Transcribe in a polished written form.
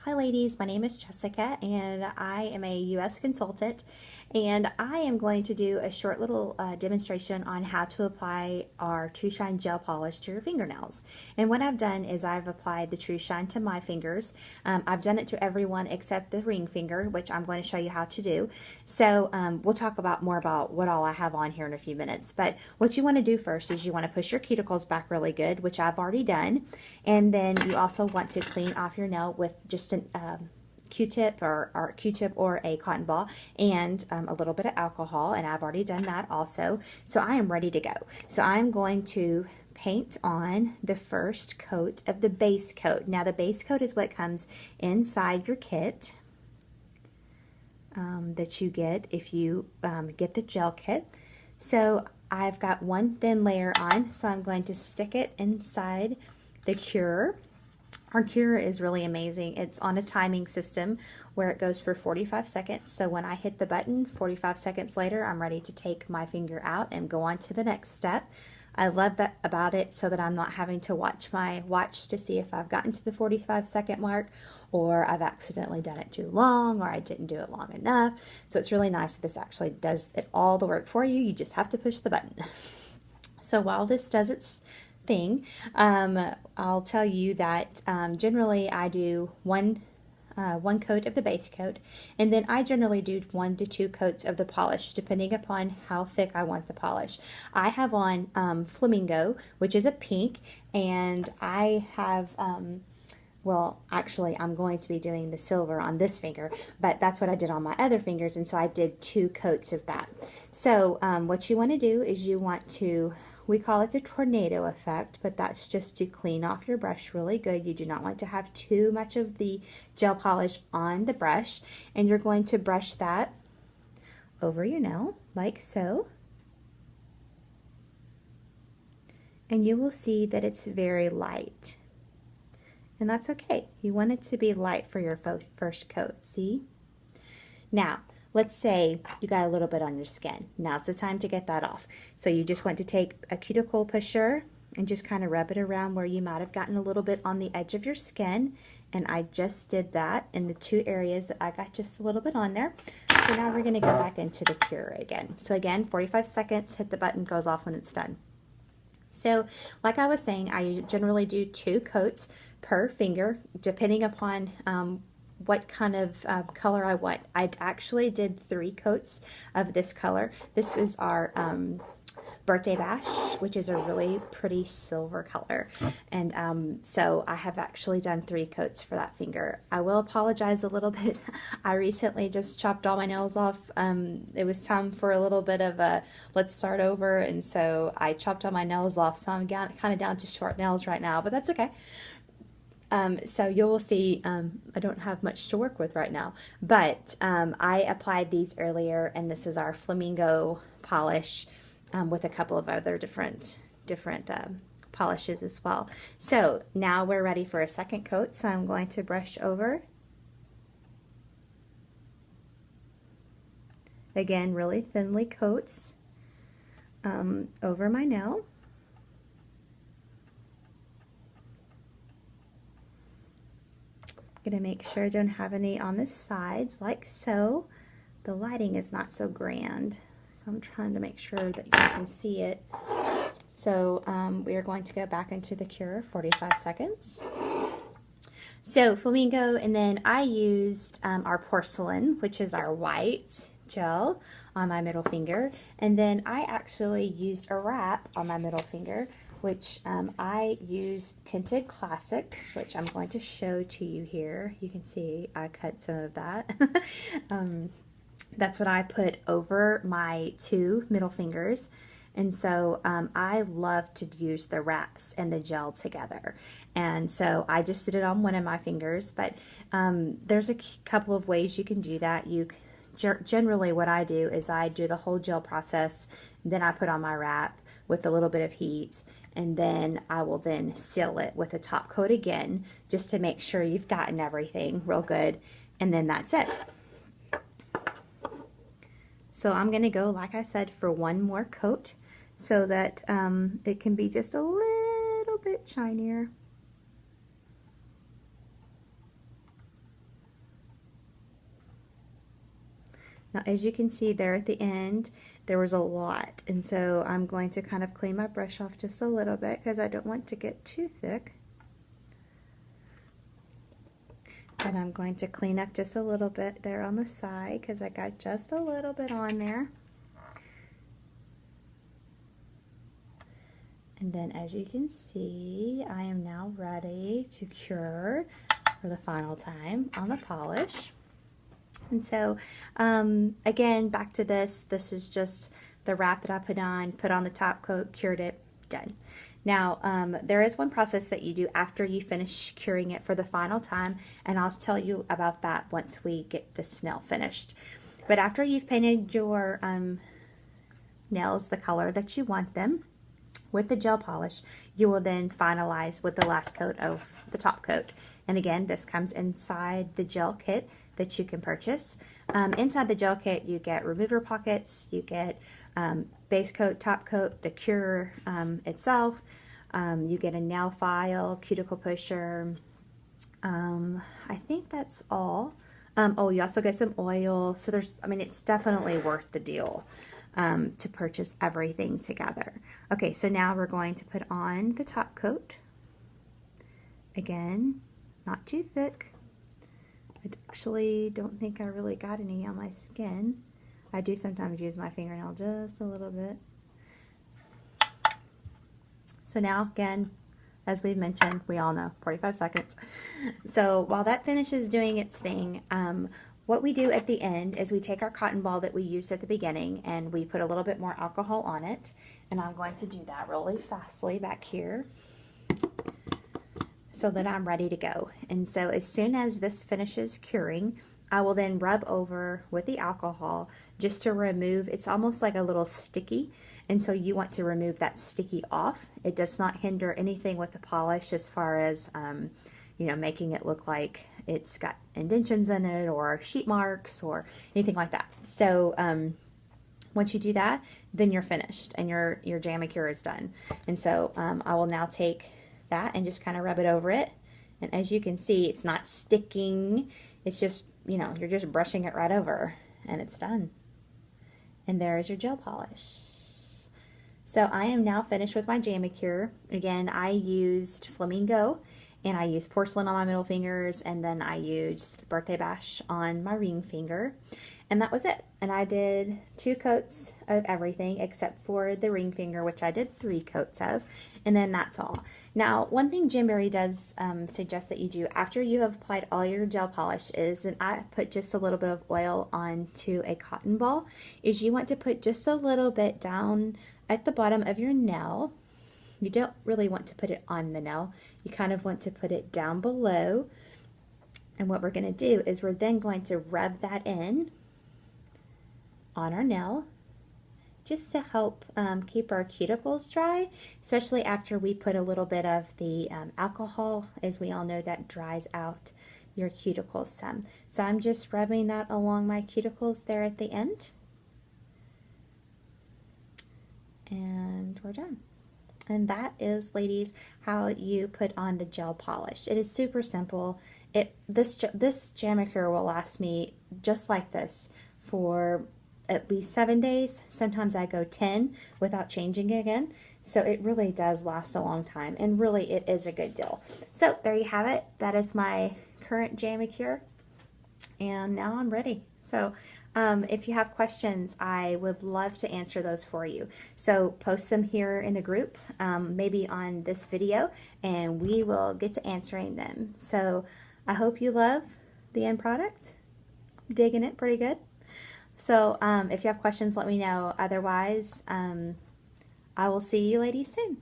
Hi ladies, my name is Jessica and I am a US consultant, and I am going to do a short little demonstration on how to apply our True Shine gel polish to your fingernails. And what I've done is I've applied the True Shine to my fingers. I've done it to everyone except the ring finger, which I'm going to show you how to do. So we'll talk about more about what all I have on here in a few minutes. But what you want to do first is you want to push your cuticles back really good, which I've already done. And then you also want to clean off your nail with just an Q-tip or Q-tip or a cotton ball and a little bit of alcohol, and I've already done that also. So I am ready to go. So I'm going to paint on the first coat of the base coat. Now the base coat is what comes inside your kit that you get if you get the gel kit. So I've got one thin layer on, so I'm going to stick it inside the cure. Our cure is really amazing. It's on a timing system where it goes for 45 seconds. So when I hit the button, 45 seconds later, I'm ready to take my finger out and go on to the next step. I love that about it, so that I'm not having to watch my watch to see if I've gotten to the 45-second mark, or I've accidentally done it too long, or I didn't do it long enough. So it's really nice that this actually does all the work for you. You just have to push the button. So while this does its thing, I'll tell you that generally I do one coat of the base coat, and then I generally do 1 to 2 coats of the polish depending upon how thick I want the polish. I have on Flamingo, which is a pink, and I have well, actually, I'm going to be doing the silver on this finger, but that's what I did on my other fingers, and so I did 2 coats of that. So what you want to do is you want to, we call it the tornado effect, but that's just to clean off your brush really good. You do not want to have too much of the gel polish on the brush, and you're going to brush that over your nail like so. And you will see that it's very light. And that's okay. You want it to be light for your first coat, see? Now, let's say you got a little bit on your skin. Now's the time to get that off. So you just want to take a cuticle pusher and just kind of rub it around where you might have gotten a little bit on the edge of your skin. And I just did that in the 2 areas that I got just a little bit on there. So now we're going to go back into the cure again. So again, 45 seconds, hit the button, goes off when it's done. So like I was saying, I generally do 2 coats per finger, depending upon what kind of color I want. I actually did 3 coats of this color. This is our Birthday Bash, which is a really pretty silver color. And so I have actually done 3 coats for that finger. I will apologize a little bit. I recently just chopped all my nails off. It was time for a little bit of a let's start over, and so I chopped all my nails off. So I'm kind of down to short nails right now, but that's okay. So you will see I don't have much to work with right now, but I applied these earlier, and this is our Flamingo polish with a couple of other different polishes as well. So now we're ready for a second coat, so I'm going to brush over. Again, really thinly coats over my nail. Going to make sure I don't have any on the sides like so. The lighting is not so grand, so I'm trying to make sure that you can see it. So we are going to go back into the cure, 45 seconds. So Flamingo, and then I used our porcelain, which is our white gel, on my middle finger, and then I actually used a wrap on my middle finger, which I use Tinted Classics, which I'm going to show to you here. You can see I cut some of that. That's what I put over my 2 middle fingers. And so I love to use the wraps and the gel together. And so I just did it on one of my fingers, but there's a couple of ways you can do that. Generally what I do is I do the whole gel process, then I put on my wrap with a little bit of heat, and then I will then seal it with a top coat again, just to make sure you've gotten everything real good, and then that's it. So I'm going to go, like I said, for 1 more coat so that it can be just a little bit shinier. Now, as you can see there at the end, there was a lot, and so I'm going to kind of clean my brush off just a little bit because I don't want to get too thick. And I'm going to clean up just a little bit there on the side because I got just a little bit on there. And then as you can see, I am now ready to cure for the final time on the polish. And so, again, back to this is just the wrap that I put on the top coat, cured it, done. Now, there is one process that you do after you finish curing it for the final time, and I'll tell you about that once we get this nail finished. But after you've painted your nails the color that you want them, with the gel polish, you will then finalize with the last coat of the top coat. And again, this comes inside the gel kit that you can purchase. Inside the gel kit, you get remover pockets, you get base coat, top coat, the cure itself, you get a nail file, cuticle pusher, I think that's all. Oh, you also get some oil, so there's, I mean, it's definitely worth the deal to purchase everything together. Okay, so now we're going to put on the top coat. Again, not too thick. I actually don't think I really got any on my skin. I do sometimes use my fingernail just a little bit. So now, again, as we've mentioned, we all know, 45 seconds. So while that finishes doing its thing, what we do at the end is we take our cotton ball that we used at the beginning and we put a little bit more alcohol on it. And I'm going to do that really fastly back here so that I'm ready to go. And so as soon as this finishes curing, I will then rub over with the alcohol just to remove, it's almost like a little sticky, and so you want to remove that sticky off. It does not hinder anything with the polish as far as, you know, making it look like it's got indentions in it or sheet marks or anything like that. So once you do that, then you're finished and your Jamacure is done. And so I will now take that and just kind of rub it over it. And as you can see, it's not sticking. It's just, you know, you're just brushing it right over and it's done. And there's your gel polish. So I am now finished with my Jamacure. Again, I used Flamingo and I used porcelain on my middle fingers, and then I used Birthday Bash on my ring finger. And that was it. And I did 2 coats of everything except for the ring finger, which I did 3 coats of. And then that's all. Now, one thing Jamberry does suggest that you do after you have applied all your gel polish is, and I put just a little bit of oil onto a cotton ball, is you want to put just a little bit down at the bottom of your nail. You don't really want to put it on the nail. You kind of want to put it down below. And what we're going to do is we're then going to rub that in on our nail just to help keep our cuticles dry, especially after we put a little bit of the alcohol. As we all know, that dries out your cuticles some. So I'm just rubbing that along my cuticles there at the end. And we're done. And that is, ladies, how you put on the gel polish. It is super simple. This Jamacure will last me just like this for at least 7 days. Sometimes I go 10 without changing again. So it really does last a long time, and really it is a good deal. So there you have it. That is my current Jamacure, and now I'm ready. So if you have questions, I would love to answer those for you. So post them here in the group, maybe on this video, and we will get to answering them. So I hope you love the end product. I'm digging it pretty good. So if you have questions, let me know. Otherwise, I will see you ladies soon.